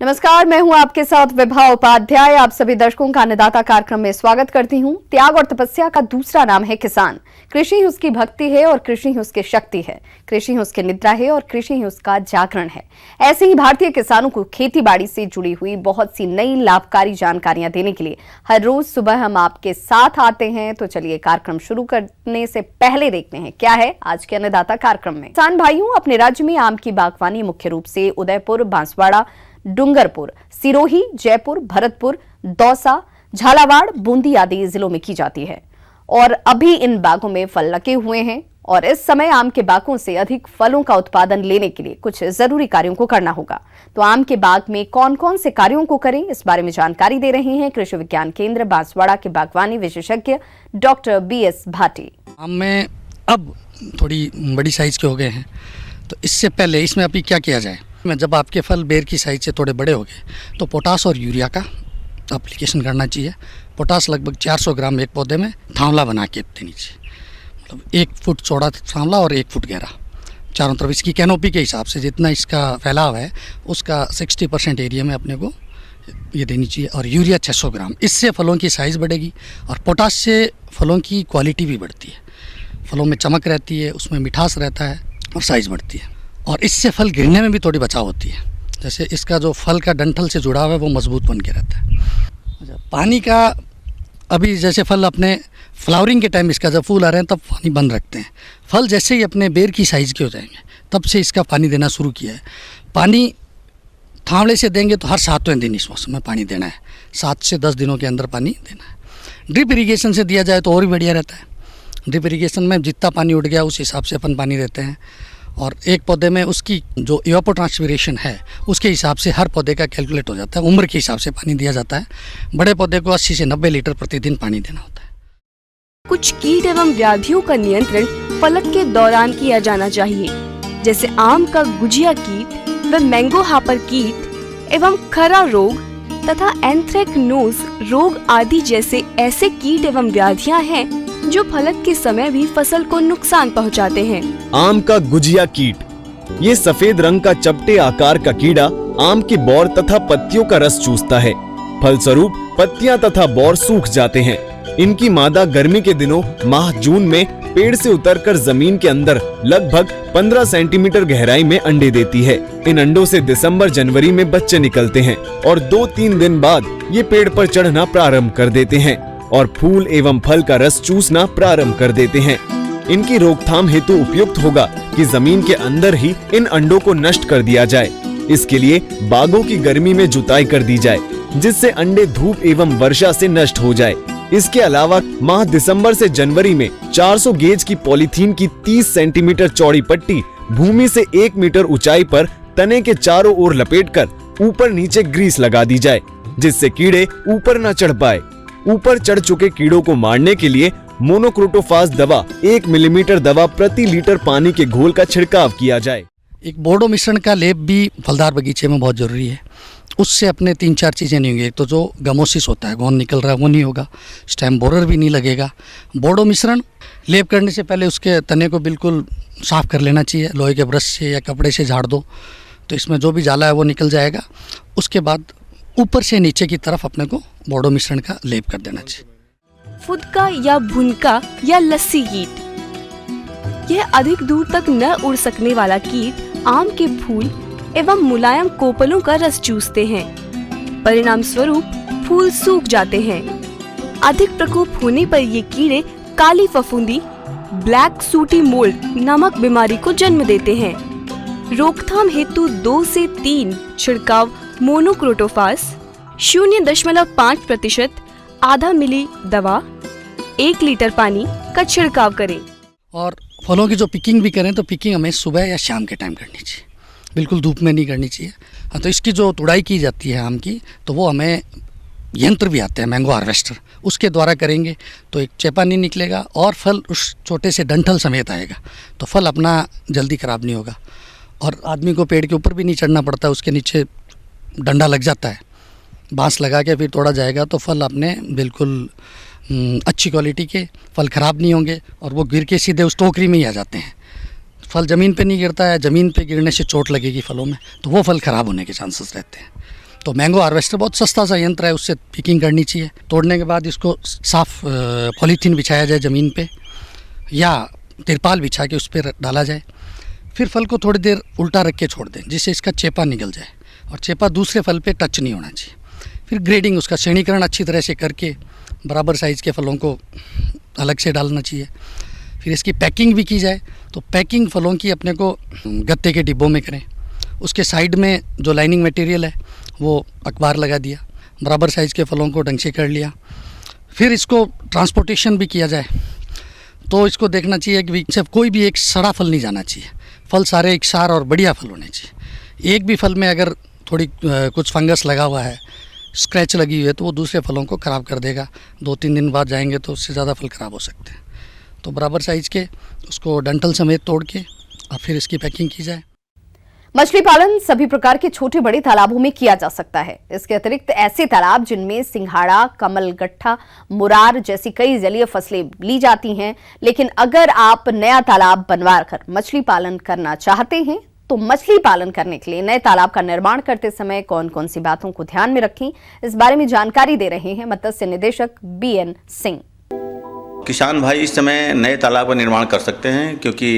नमस्कार, मैं हूं आपके साथ विभा उपाध्याय। आप सभी दर्शकों का अन्नदाता कार्यक्रम में स्वागत करती हूं। त्याग और तपस्या का दूसरा नाम है किसान। कृषि ही उसकी भक्ति है और कृषि ही उसकी शक्ति है। कृषि ही उसकी निद्रा है और कृषि ही उसका जागरण है। ऐसे ही भारतीय किसानों को खेती बाड़ी से जुड़ी हुई बहुत सी नई लाभकारी जानकारियां देने के लिए हर रोज सुबह हम आपके साथ आते हैं। तो चलिए कार्यक्रम शुरू करने से पहले देखते हैं क्या है आज के अन्नदाता कार्यक्रम में। किसान भाइयों, अपने राज्य में आम की बागवानी मुख्य रूप से उदयपुर, बांसवाड़ा, डूंगरपुर, सिरोही, जयपुर, भरतपुर, दौसा, झालावाड़, बूंदी आदि जिलों में की जाती है और अभी इन बागों में फल लगे हुए हैं और इस समय आम के बागों से अधिक फलों का उत्पादन लेने के लिए कुछ जरूरी कार्यों को करना होगा। तो आम के बाग में कौन कौन से कार्यों को करें, इस बारे में जानकारी दे रहे हैं कृषि विज्ञान केंद्र बांसवाड़ा के बागवानी विशेषज्ञ डॉक्टर BS भाटी। आम में अब थोड़ी बड़ी साइज के हो गए हैं, तो इससे पहले इसमें अभी क्या किया जाए। जब आपके फल बेर की साइज से थोड़े बड़े हो गए तो पोटास और यूरिया का एप्लीकेशन करना चाहिए। पोटास लगभग 400 ग्राम एक पौधे में थांवला बना के देनी चाहिए, मतलब 1 फुट चौड़ा थांवला और 1 फुट गहरा चारों तरफ। इसकी कैनोपी के हिसाब से जितना इसका फैलाव है उसका 60% एरिया में अपने को ये देनी चाहिए। और यूरिया 600 ग्राम। इससे फलों की साइज़ बढ़ेगी और पोटास से फलों की क्वालिटी भी बढ़ती है। फलों में चमक रहती है, उसमें मिठास रहता है और साइज़ बढ़ती है। और इससे फल गिरने में भी थोड़ी बचाव होती है। जैसे इसका जो फल का डंठल से जुड़ाव है वो मजबूत बन के रहता है। अच्छा, पानी का अभी जैसे फल अपने फ्लावरिंग के टाइम इसका जब फूल आ रहे हैं तब पानी बंद रखते हैं। फल जैसे ही अपने बेर की साइज़ के हो जाएंगे तब से इसका पानी देना शुरू किया है। पानी थांवले से देंगे तो हर 7वें दिन इस मौसम में पानी देना है। 7 से 10 दिनों के अंदर पानी देना है। ड्रिप इरीगेशन से दिया जाए तो और भी बढ़िया रहता है। ड्रिप इरीगेशन में जितना पानी उड़ गया उस हिसाब से अपन पानी देते हैं और एक पौधे में उसकी जो इवापोट्रांसपिरेशन है उसके हिसाब से हर पौधे का कैलकुलेट हो जाता है। उम्र के हिसाब से पानी दिया जाता है। बड़े पौधे को 80 से 90 लीटर प्रतिदिन पानी देना होता है। कुछ कीट एवं व्याधियों का नियंत्रण फलक के दौरान किया जाना चाहिए, जैसे आम का गुजिया कीट व मैंगो हापर कीट एवं खरा रोग तथा एंथ्रेक्नोज रोग आदि जैसे ऐसे कीट एवं व्याधियां हैं जो फलक के समय भी फसल को नुकसान पहुंचाते हैं। आम का गुजिया कीट, ये सफेद रंग का चपटे आकार का कीड़ा आम की बौर तथा पत्तियों का रस चूसता है। फलस्वरूप पत्तियां तथा बौर सूख जाते हैं। इनकी मादा गर्मी के दिनों माह जून में पेड़ से उतरकर जमीन के अंदर लगभग 15 सेंटीमीटर गहराई में अंडे देती है। इन अंडों से दिसंबर जनवरी में बच्चे निकलते हैं और 2-3 दिन बाद ये पेड़ पर चढ़ना प्रारंभ कर देते हैं और फूल एवं फल का रस चूसना प्रारंभ कर देते हैं। इनकी रोकथाम हेतु उपयुक्त होगा कि जमीन के अंदर ही इन अंडों को नष्ट कर दिया जाए। इसके लिए बागों की गर्मी में जुताई कर दी जाए, जिससे अंडे धूप एवं वर्षा से नष्ट हो जाए। इसके अलावा माह दिसंबर से जनवरी में 400 गेज की पॉलीथीन की 30 सेंटीमीटर चौड़ी पट्टी भूमि से 1 मीटर ऊंचाई पर तने के चारों ओर लपेटकर ऊपर नीचे ग्रीस लगा दी जाए, जिससे कीड़े ऊपर न चढ़ पाए। ऊपर चढ़ चुके कीड़ों को मारने के लिए मोनोक्रोटोफास दवा 1 मिलीमीटर दवा प्रति लीटर पानी के घोल का छिड़काव किया जाए। एक बोर्डो मिश्रण का लेप भी फलदार बगीचे में बहुत ज़रूरी है। उससे अपने 3-4 चीज़ें नहीं होंगी। एक तो जो गमोसिस होता है, गोंद निकल रहा है, वो नहीं होगा। स्टेम बोरर भी नहीं लगेगा। बोर्डो मिश्रण लेप करने से पहले उसके तने को बिल्कुल साफ़ कर लेना चाहिए। लोहे के ब्रश से या कपड़े से झाड़ दो तो इसमें जो भी जाला है वो निकल जाएगा। उसके बाद ऊपर से नीचे की तरफ अपने को बोर्डो मिश्रण का लेप कर देना चाहिए। फुदका या भुनका या लस्सी कीट, यह अधिक दूर तक न उड़ सकने वाला कीट आम के फूल एवं मुलायम कोपलों का रस चूसते हैं। परिणाम स्वरूप फूल सूख जाते हैं। अधिक प्रकोप होने पर ये कीड़े काली फफूंदी, ब्लैक सूटी मोल्ड नामक बीमारी को जन्म देते हैं। रोकथाम हेतु 2 से 3 छिड़काव मोनोक्रोटोफास 0.5% आधा मिली दवा 1 लीटर पानी का छिड़काव करें। और फलों की जो पिकिंग भी करें तो पिकिंग हमें सुबह या शाम के टाइम करनी चाहिए, बिल्कुल धूप में नहीं करनी चाहिए। हाँ, तो इसकी जो तुड़ाई की जाती है आम की, तो वो हमें यंत्र भी आते हैं, मैंगो हार्वेस्टर, उसके द्वारा करेंगे तो एक चेपा नहीं निकलेगा और फल उस छोटे से डंठल समेत आएगा, तो फल अपना जल्दी ख़राब नहीं होगा। और आदमी को पेड़ के ऊपर भी नहीं चढ़ना पड़ता, उसके नीचे डंडा लग जाता है, बांस लगा के फिर तोड़ा जाएगा तो फल अपने बिल्कुल अच्छी क्वालिटी के फल ख़राब नहीं होंगे और वो गिर के सीधे उस टोकरी में ही आ जाते हैं। फल ज़मीन पे नहीं गिरता है, ज़मीन पे गिरने से चोट लगेगी फलों में, तो वो फल ख़राब होने के चांसेस रहते हैं। तो मैंगो हार्वेस्टर बहुत सस्ता सा यंत्र है, उससे पिकिंग करनी चाहिए। तोड़ने के बाद इसको साफ पॉलीथीन बिछाया जाए ज़मीन पे या तिरपाल बिछा के उस पर डाला जाए। फिर फल को थोड़ी देर उल्टा रख के छोड़ दें जिससे इसका चेपा निकल जाए और चेपा दूसरे फल पे टच नहीं होना चाहिए। फिर ग्रेडिंग, उसका श्रेणीकरण अच्छी तरह से करके बराबर साइज़ के फलों को अलग से डालना चाहिए। फिर इसकी पैकिंग भी की जाए, तो पैकिंग फलों की अपने को गत्ते के डिब्बों में करें। उसके साइड में जो लाइनिंग मटेरियल है वो अखबार लगा दिया, बराबर साइज़ के फलों को ढंग से कर लिया। फिर इसको ट्रांसपोर्टेशन भी किया जाए, तो इसको देखना चाहिए कि सिर्फ कोई भी एक सड़ा फल नहीं जाना चाहिए। फल सारे एकसार और बढ़िया फल होने चाहिए। एक भी फल में अगर थोड़ी कुछ फंगस लगा हुआ है, स्क्रैच लगी हुई है, तो वो दूसरे फलों को ख़राब कर देगा। 2-3 दिन बाद जाएंगे तो उससे ज़्यादा फल ख़राब हो सकते हैं। तो बराबर साइज़ के उसको डंठल समेत तोड़ के और फिर इसकी पैकिंग की जाए। मछली पालन सभी प्रकार के छोटे बड़े तालाबों में किया जा सकता है। इसके अतिरिक्त ऐसे तालाब जिनमें सिंघाड़ा, कमलगट्ठा, मुरार जैसी कई जलीय फसलें ली जाती हैं, लेकिन अगर आप नया तालाब बनवा कर मछली पालन करना चाहते हैं तो मछली पालन करने के लिए नए तालाब का निर्माण करते समय कौन कौन सी बातों को ध्यान में रखें, इस बारे में जानकारी दे रहे हैं मत्स्य निदेशक BN सिंह। किसान भाई इस समय नए तालाब का निर्माण कर सकते हैं क्योंकि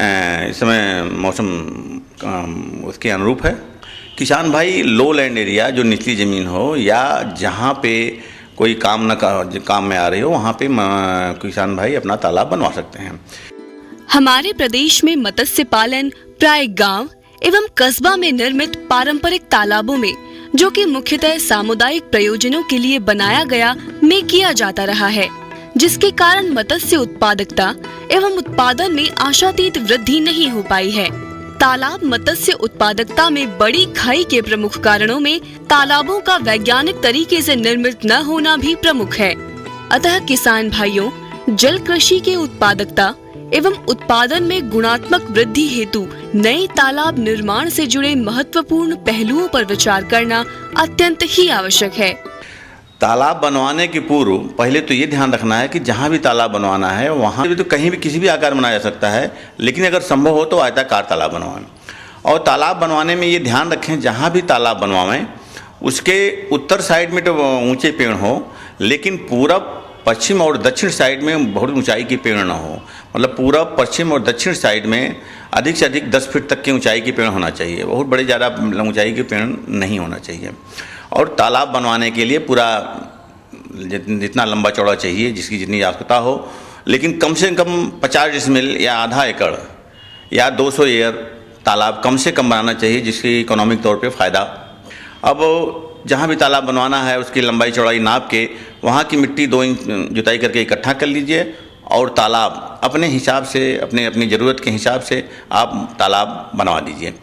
इस समय मौसम उसके अनुरूप है। किसान भाई लो लैंड एरिया, जो निचली ज़मीन हो या जहाँ पे कोई काम में आ रही हो, वहाँ पे किसान भाई अपना तालाब बनवा सकते हैं। हमारे प्रदेश में मत्स्य पालन प्राय गांव एवं कस्बा में निर्मित पारंपरिक तालाबों में, जो कि मुख्यतः सामुदायिक प्रयोजनों के लिए बनाया गया, में किया जाता रहा है, जिसके कारण मत्स्य उत्पादकता एवं उत्पादन में आशातीत वृद्धि नहीं हो पाई है। तालाब मत्स्य उत्पादकता में बड़ी खाई के प्रमुख कारणों में तालाबों का वैज्ञानिक तरीके से निर्मित न होना भी प्रमुख है। अतः किसान भाइयों, जल कृषि के उत्पादकता एवं उत्पादन में गुणात्मक वृद्धि हेतु नए तालाब निर्माण से जुड़े महत्वपूर्ण पहलुओं पर विचार करना अत्यंत ही आवश्यक है। तालाब बनवाने के पूर्व पहले तो ये ध्यान रखना है कि जहाँ भी तालाब बनवाना है वहाँ भी तो कहीं भी किसी भी आकार बनाया जा सकता है, लेकिन अगर संभव हो तो आयताकार तालाब बनवाएं। और तालाब बनवाने में ये ध्यान रखें, जहाँ भी तालाब बनवाएं उसके उत्तर साइड में तो ऊंचे पेड़ हो, लेकिन पूरब, पश्चिम और दक्षिण साइड में बहुत ऊंचाई के पेड़ ना हो। मतलब पूरब, पश्चिम और दक्षिण साइड में अधिक से अधिक 10 फीट तक की ऊंचाई के पेड़ होना चाहिए। बहुत बड़े ज़्यादा ऊंचाई के पेड़ नहीं होना चाहिए। और तालाब बनवाने के लिए पूरा जितना लंबा चौड़ा चाहिए, जिसकी जितनी आवश्यकता हो, लेकिन कम से कम 50 डिसमिल या आधा एकड़ या 200 एकर तालाब कम से कम बनाना चाहिए, जिसकी इकोनॉमिक तौर पे फ़ायदा। अब जहाँ भी तालाब बनवाना है उसकी लंबाई चौड़ाई नाप के वहाँ की मिट्टी 2 इंच जुताई करके इकट्ठा कर लीजिए और तालाब अपने हिसाब से, अपनी ज़रूरत के हिसाब से आप तालाब बनवा दीजिए।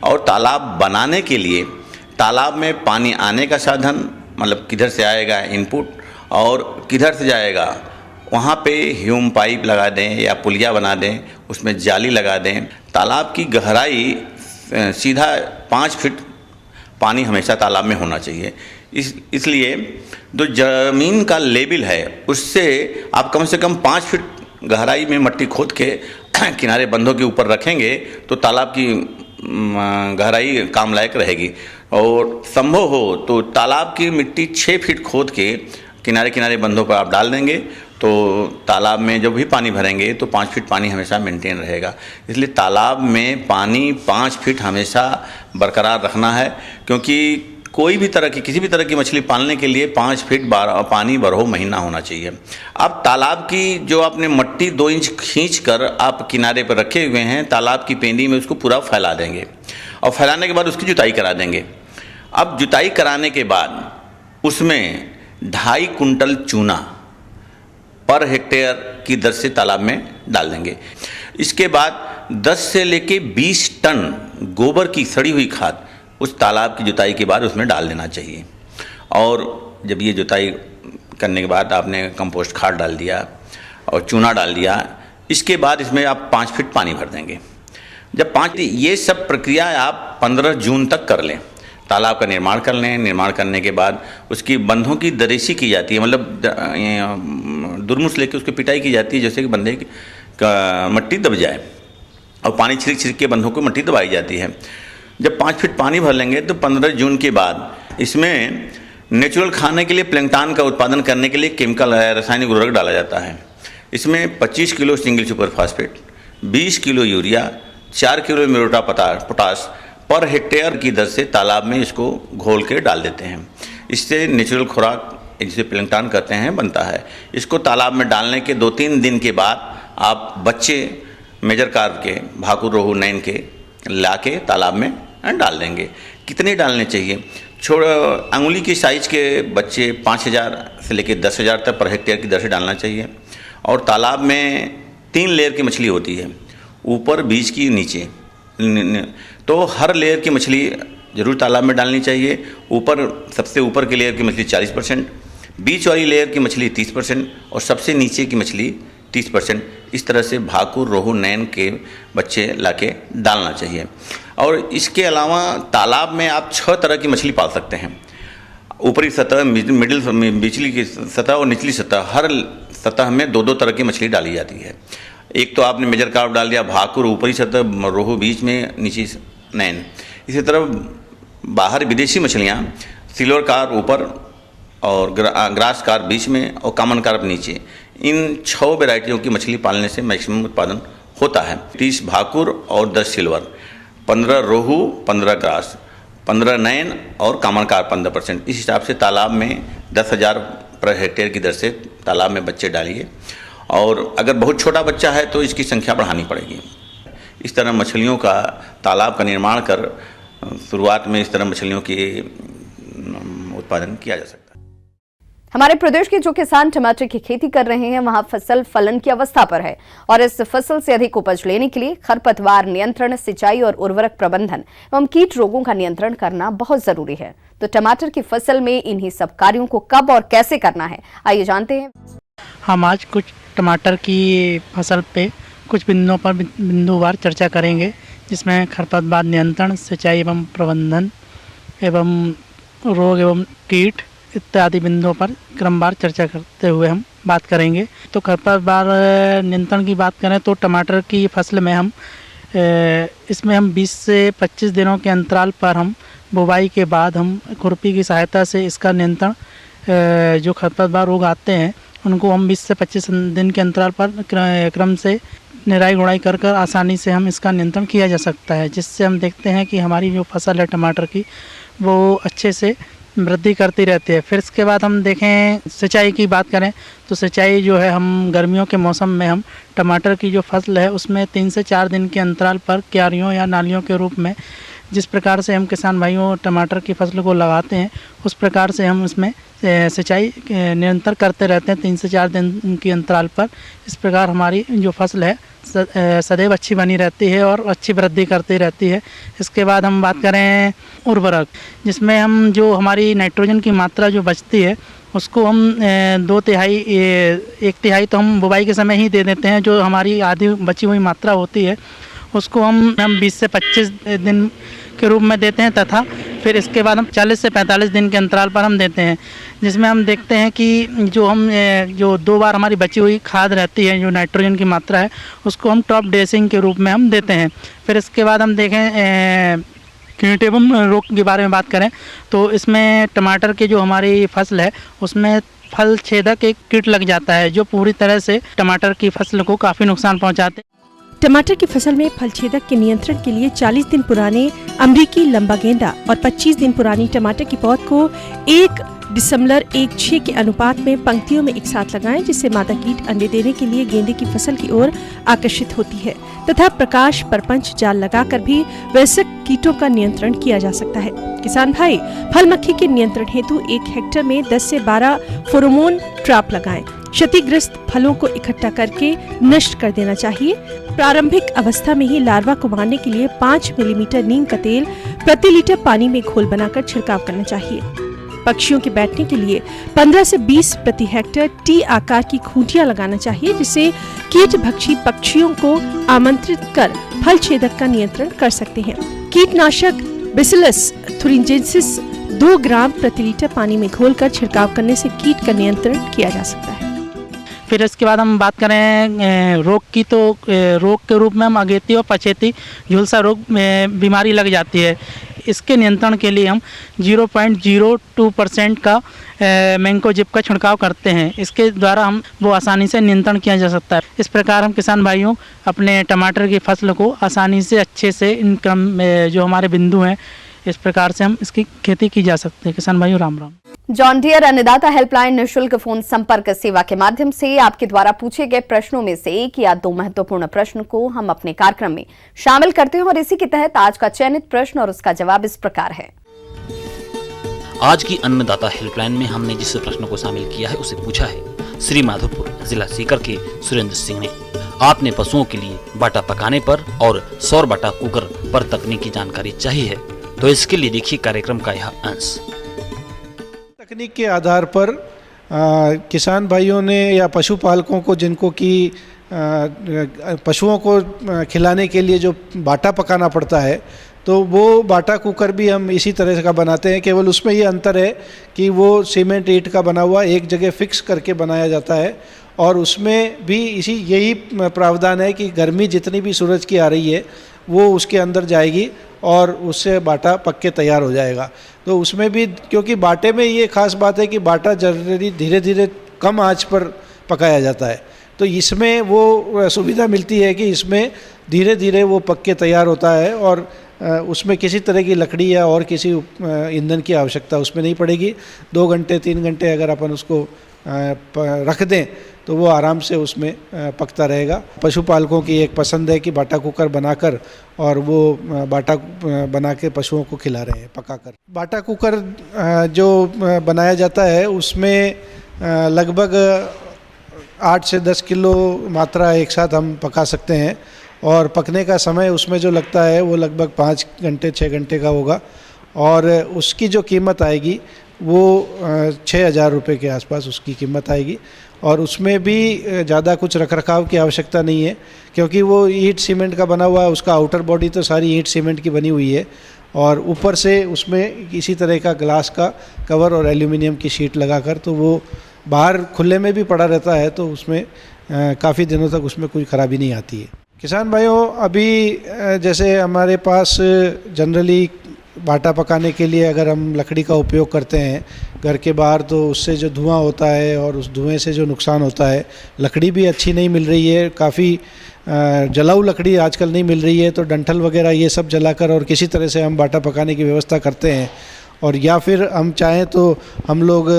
और तालाब बनाने के लिए तालाब में पानी आने का साधन, मतलब किधर से आएगा इनपुट और किधर से जाएगा, वहाँ पे ह्यूम पाइप लगा दें या पुलिया बना दें, उसमें जाली लगा दें। तालाब की गहराई सीधा 5 फीट पानी हमेशा तालाब में होना चाहिए। इसलिए जो ज़मीन का लेवल है उससे आप कम से कम 5 फीट गहराई में मट्टी खोद के किनारे बंधों के ऊपर रखेंगे तो तालाब की गहराई काम लायक रहेगी। और संभव हो तो तालाब की मिट्टी 6 फीट खोद के किनारे किनारे बंधों पर आप डाल देंगे तो तालाब में जब भी पानी भरेंगे तो 5 फीट पानी हमेशा मेंटेन रहेगा। इसलिए तालाब में पानी 5 फीट हमेशा बरकरार रखना है, क्योंकि कोई भी तरह की, किसी भी तरह की मछली पालने के लिए 5 फीट पानी 12 महीना होना चाहिए। अब तालाब की जो आपने मट्टी 2 इंच खींच कर आप किनारे पर रखे हुए हैं, तालाब की पेंदी में उसको पूरा फैला देंगे और फैलाने के बाद उसकी जुताई करा देंगे। अब जुताई कराने के बाद उसमें 2.5 कुंटल चूना पर हेक्टेयर की दर से तालाब में डाल देंगे। इसके बाद 10 से लेके 20 टन गोबर की सड़ी हुई खाद उस तालाब की जुताई के बाद उसमें डाल देना चाहिए। और जब ये जुताई करने के बाद आपने कंपोस्ट खाद डाल दिया और चूना डाल दिया, इसके बाद इसमें आप 5 फीट पानी भर देंगे। जब 5, ये सब प्रक्रिया आप 15 जून तक कर लें। तालाब का निर्माण कर लें। निर्माण करने के बाद उसकी बंधों की दरेसी की जाती है, मतलब दुरमुस लेके उसकी पिटाई की जाती है, जैसे कि बंधे की मट्टी दब जाए और पानी छिड़क छिड़क के बंधों को मट्टी दबाई जाती है। जब 5 फीट पानी भर लेंगे तो 15 जून के बाद इसमें नेचुरल खाने के लिए प्लैंकटन का उत्पादन करने के लिए केमिकल रासायनिक उर्वरक डाला जाता है। इसमें 25 kilo single super phosphate, 20 kilo urea, 4 kilo muriate potash per hectare की दर से तालाब में इसको घोल के डाल देते हैं। इससे नेचुरल खुराक, जिसे प्लैंकटन कहते हैं, बनता है। इसको तालाब में डालने के 2-3 दिन के बाद आप बच्चे मेजर कार्प के, भाकुर, रोहू, नैन के ला के तालाब में डाल देंगे। कितने डालने चाहिए? अंगुली की साइज के बच्चे 5,000 से लेकर 10,000 तक पर हेक्टेयर की दर से डालना चाहिए। और तालाब में 3 लेयर की मछली होती है, ऊपर, बीच की, नीचे। तो हर लेयर की मछली जरूर तालाब में डालनी चाहिए। ऊपर, सबसे ऊपर की लेयर की मछली 40%, बीच वाली लेयर की मछली 30% और सबसे नीचे की मछली 30%। इस तरह से भाकुर, रोहू, नैन के बच्चे लाके डालना चाहिए। और इसके अलावा तालाब में आप 6 तरह की मछली पाल सकते हैं। ऊपरी सतह, मिडिल, बिचली की सतह और निचली सतह, हर सतह में 2-2 तरह की मछली डाली जाती है। एक तो आपने मेजर कार्प डाल दिया, भाकुर ऊपरी सतह, रोहू बीच में, नीचे नैन। इसी तरह बाहर विदेशी मछलियाँ, सिल्वर कार्प ऊपर और ग्रास कार्प बीच में और कॉमन कार्प नीचे, इन 6 वेराइटियों की मछली पालने से मैक्सिमम उत्पादन होता है। 30 भाकुर और 10 सिल्वर, 15 रोहू, 15 ग्रास, 15 नैन और कॉमन कार्प 15%। इस हिसाब से तालाब में 10,000 पर हेक्टेयर की दर से तालाब में बच्चे डालिए। और अगर बहुत छोटा बच्चा है तो इसकी संख्या बढ़ानी पड़ेगी। इस तरह मछलियों का तालाब का निर्माण कर शुरुआत में इस तरह मछलियों की उत्पादन किया जा सकता है। हमारे प्रदेश के जो किसान टमाटर की खेती कर रहे हैं, वहां फसल फलन की अवस्था पर है और इस फसल से अधिक उपज लेने के लिए खरपतवार नियंत्रण, सिंचाई और उर्वरक प्रबंधन एवं कीट रोगों का नियंत्रण करना बहुत जरूरी है। तो टमाटर की फसल में इन्हीं सब कार्यों को कब और कैसे करना है, आइए जानते हैं। हम आज कुछ टमाटर की फसल पे कुछ बिंदुओं पर बिंदुवार चर्चा करेंगे, जिसमें खरपतवार नियंत्रण, सिंचाई एवं प्रबंधन एवं रोग एवं कीट इत्यादि बिंदुओं पर क्रमवार चर्चा करते हुए हम बात करेंगे। तो खरपतवार नियंत्रण की बात करें तो टमाटर की फसल में हम इसमें हम 20 से 25 दिनों के अंतराल पर हम बुवाई के बाद हम खुरपी की सहायता से इसका नियंत्रण, जो खरपतवार रोग आते हैं उनको हम 20 से 25 दिन के अंतराल पर क्रम से निराई गुड़ाई कर कर आसानी से हम इसका नियंत्रण किया जा सकता है, जिससे हम देखते हैं कि हमारी जो फसल है टमाटर की वो अच्छे से वृद्धि करती रहती है। फिर इसके बाद हम देखें सिंचाई की बात करें तो सिंचाई जो है हम गर्मियों के मौसम में हम टमाटर की जो फसल है उसमें 3 से 4 दिन के अंतराल पर क्यारियों या नालियों के रूप में, जिस प्रकार से हम किसान भाइयों टमाटर की फसल को लगाते हैं उस प्रकार से हम उसमें सिंचाई निरंतर करते रहते हैं 3 से 4 दिन की अंतराल पर। इस प्रकार हमारी जो फसल है सदैव अच्छी बनी रहती है और अच्छी वृद्धि करती रहती है। इसके बाद हम बात करें उर्वरक, जिसमें हम जो हमारी नाइट्रोजन की मात्रा जो बचती है उसको हम 1 तिहाई तो हम बुवाई के समय ही दे देते हैं। जो हमारी आधी बची हुई मात्रा होती है उसको हम 20 से 25 दिन के रूप में देते हैं, तथा फिर इसके बाद हम 40 से 45 दिन के अंतराल पर हम देते हैं, जिसमें हम देखते हैं कि जो 2 बार हमारी बची हुई खाद रहती है, जो नाइट्रोजन की मात्रा है, उसको हम टॉप ड्रेसिंग के रूप में हम देते हैं। फिर इसके बाद हम देखें कीट एवं रोग के बारे में बात करें तो इसमें टमाटर की जो हमारी फसल है उसमें फल छेदक एक कीट लग जाता है, जो पूरी तरह से टमाटर की फसल को काफ़ी नुकसान पहुँचाते हैं। टमाटर की फसल में फल छेदक के नियंत्रण के लिए 40 दिन पुराने अमरीकी लंबा गेंदा और 25 दिन पुरानी टमाटर की पौध को 1:16 के अनुपात में पंक्तियों में एक साथ लगाएं, जिससे मादा कीट अंडे देने के लिए गेंदे की फसल की ओर आकर्षित होती है, तथा प्रकाश परपंच जाल लगाकर भी वयस्क कीटों का नियंत्रण किया जा सकता है। किसान भाई फल मक्खी के नियंत्रण हेतु 1 हेक्टेयर में 10 से 12 फेरोमोन ट्रैप लगाएं। क्षतिग्रस्त फलों को इकट्ठा करके नष्ट कर देना चाहिए। प्रारंभिक अवस्था में ही लार्वा को मारने के लिए 5 मिलीमीटर नीम का तेल प्रति लीटर पानी में घोल बनाकर छिड़काव करना चाहिए। पक्षियों के बैठने के लिए 15 से 20 प्रति हेक्टेयर टी आकार की खूंटियां लगाना चाहिए, जिससे कीट भक्षी पक्षियों को आमंत्रित कर फल छेदक का नियंत्रण कर सकते हैं। कीटनाशक बैसिलस थुरिंजेंसिस 2 ग्राम प्रति लीटर पानी में घोलकर छिड़काव करने से कीट का नियंत्रण किया जा सकता है। फिर इसके बाद हम बात करें रोग की, तो रोग के रूप में हम अगेती और पछेती झुलसा रोग बीमारी लग जाती है। इसके नियंत्रण के लिए हम 0.02% का मैंकोजेब का छिड़काव करते हैं। इसके द्वारा हम वो आसानी से नियंत्रण किया जा सकता है। इस प्रकार हम किसान भाइयों अपने टमाटर की फसल को आसानी से अच्छे से इन क्रम जो हमारे बिंदु हैं, इस प्रकार से हम इसकी खेती की जा सकती है। किसान भाइयों राम राम। जॉन डियर अन्नदाता हेल्पलाइन निःशुल्क फोन संपर्क सेवा के माध्यम से आपके द्वारा पूछे गए प्रश्नों में से एक या दो महत्वपूर्ण प्रश्न को हम अपने कार्यक्रम में शामिल करते हैं और इसी के तहत आज का चयनित प्रश्न और उसका जवाब इस प्रकार है। आज की अन्नदाता हेल्पलाइन में हमने जिस प्रश्न को शामिल किया है उसे पूछा है श्री माधोपुर जिला सीकर के सुरेंद्र सिंह ने। आपने पशुओं के लिए बाटा पकाने पर और सौर बाटा कुकर पर तकनीकी जानकारी चाहिए है, तो इसके लिए देखिए कार्यक्रम का यह अंश। तकनीक के आधार पर किसान भाइयों ने या पशुपालकों को जिनको कि पशुओं को खिलाने के लिए जो बाटा पकाना पड़ता है, तो वो बाटा कुकर भी हम इसी तरह का बनाते हैं। केवल उसमें ये अंतर है कि वो सीमेंट ईंट का बना हुआ एक जगह फिक्स करके बनाया जाता है और उसमें भी यही प्रावधान है कि गर्मी जितनी भी सूरज की आ रही है वो उसके अंदर जाएगी और उससे बाटा पक के तैयार हो जाएगा। तो उसमें भी क्योंकि बाटे में ये खास बात है कि बाटा जनरली धीरे धीरे कम आंच पर पकाया जाता है, तो इसमें वो सुविधा मिलती है कि इसमें धीरे धीरे वो पक के तैयार होता है और उसमें किसी तरह की लकड़ी या और किसी ईंधन की आवश्यकता उसमें नहीं पड़ेगी। 2 घंटे 3 घंटे अगर अपन उसको रख दें तो वो आराम से उसमें पकता रहेगा। पशुपालकों की एक पसंद है कि बाटा कुकर बनाकर और वो बाटा बना के पशुओं को खिला रहे हैं पकाकर। बाटा कुकर जो बनाया जाता है उसमें लगभग 8 से 10 किलो मात्रा एक साथ हम पका सकते हैं और पकने का समय उसमें जो लगता है वो लगभग 5 घंटे 6 घंटे का होगा और उसकी जो कीमत आएगी वो 6,000 रुपये के आसपास उसकी कीमत आएगी। और उसमें भी ज़्यादा कुछ रखरखाव की आवश्यकता नहीं है क्योंकि वो ईंट सीमेंट का बना हुआ है। उसका आउटर बॉडी तो सारी ईंट सीमेंट की बनी हुई है और ऊपर से उसमें किसी तरह का ग्लास का कवर और एल्यूमिनियम की शीट लगाकर, तो वो बाहर खुले में भी पड़ा रहता है, तो उसमें काफ़ी दिनों तक उसमें कोई ख़राबी नहीं आती है। किसान भाइयों, अभी जैसे हमारे पास जनरली बाटा पकाने के लिए अगर हम लकड़ी का उपयोग करते हैं घर के बाहर, तो उससे जो धुआं होता है और उस धुएं से जो नुकसान होता है, लकड़ी भी अच्छी नहीं मिल रही है, काफ़ी जलाऊ लकड़ी आजकल नहीं मिल रही है, तो डंठल वगैरह ये सब जलाकर और किसी तरह से हम बाटा पकाने की व्यवस्था करते हैं। और या फिर हम चाहें तो हम लोग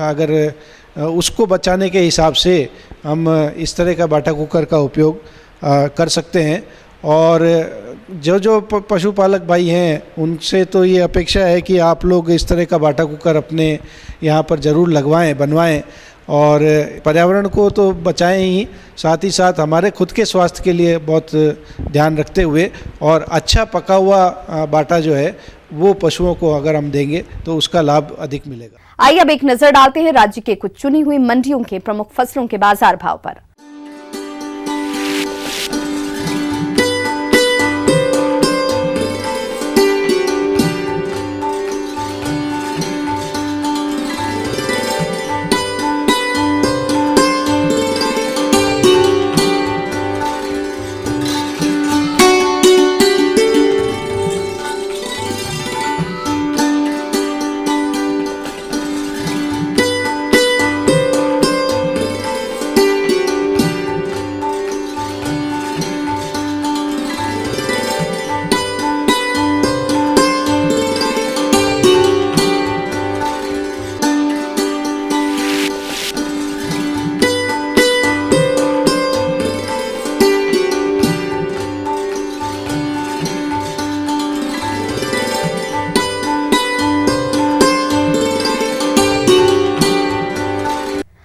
अगर उसको बचाने के हिसाब से हम इस तरह का बाटा कुकर का उपयोग कर सकते हैं। और जो पशुपालक भाई हैं उनसे तो ये अपेक्षा है कि आप लोग इस तरह का बाटा कुकर अपने यहाँ पर ज़रूर लगवाएं, बनवाएं और पर्यावरण को तो बचाएं ही, साथ ही साथ हमारे खुद के स्वास्थ्य के लिए बहुत ध्यान रखते हुए और अच्छा पका हुआ बाटा जो है वो पशुओं को अगर हम देंगे तो उसका लाभ अधिक मिलेगा। आइए अब एक नजर डालते हैं राज्य के कुछ चुनी हुई मंडियों के प्रमुख फसलों के बाजार भाव पर।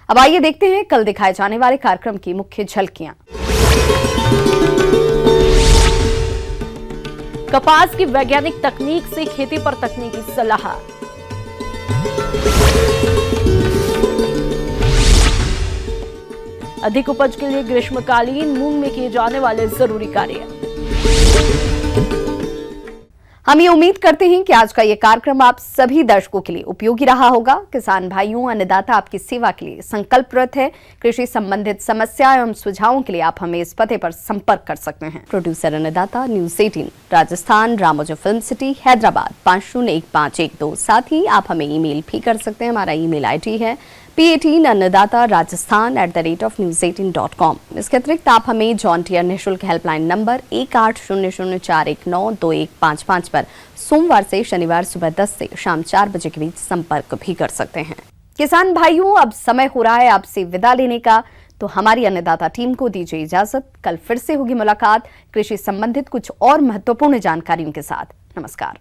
अब आइए देखते हैं कल दिखाए जाने वाले कार्यक्रम की मुख्य झलकियां। कपास की वैज्ञानिक तकनीक से खेती पर तकनीकी सलाह। अधिक उपज के लिए ग्रीष्मकालीन मूंग में किए जाने वाले जरूरी कार्य। हम ये उम्मीद करते हैं कि आज का ये कार्यक्रम आप सभी दर्शकों के लिए उपयोगी रहा होगा। किसान भाइयों, अन्नदाता आपकी सेवा के लिए संकल्परत है। कृषि संबंधित समस्या एवं सुझावों के लिए आप हमें इस पते पर संपर्क कर सकते हैं। प्रोड्यूसर अन्नदाता, news 18 Rajasthan, Ramoji film city, Hyderabad 501512। साथ ही आप हमें ईमेल भी कर सकते हैं। हमारा ईमेल आईडी है p18annadatarajasthan@news18.com। इसके अतिरिक्त आप हमें जॉन टियर निःशुल्क हेल्पलाइन नंबर 1800419215 पर सोमवार से शनिवार सुबह 10 से शाम 4 बजे के बीच संपर्क भी कर सकते हैं। किसान भाइयों, अब समय हो रहा है आपसे विदा लेने का, तो हमारी अन्नदाता टीम को दीजिए इजाजत। कल फिर से होगी मुलाकात कृषि संबंधित कुछ और महत्वपूर्ण जानकारियों के साथ। नमस्कार।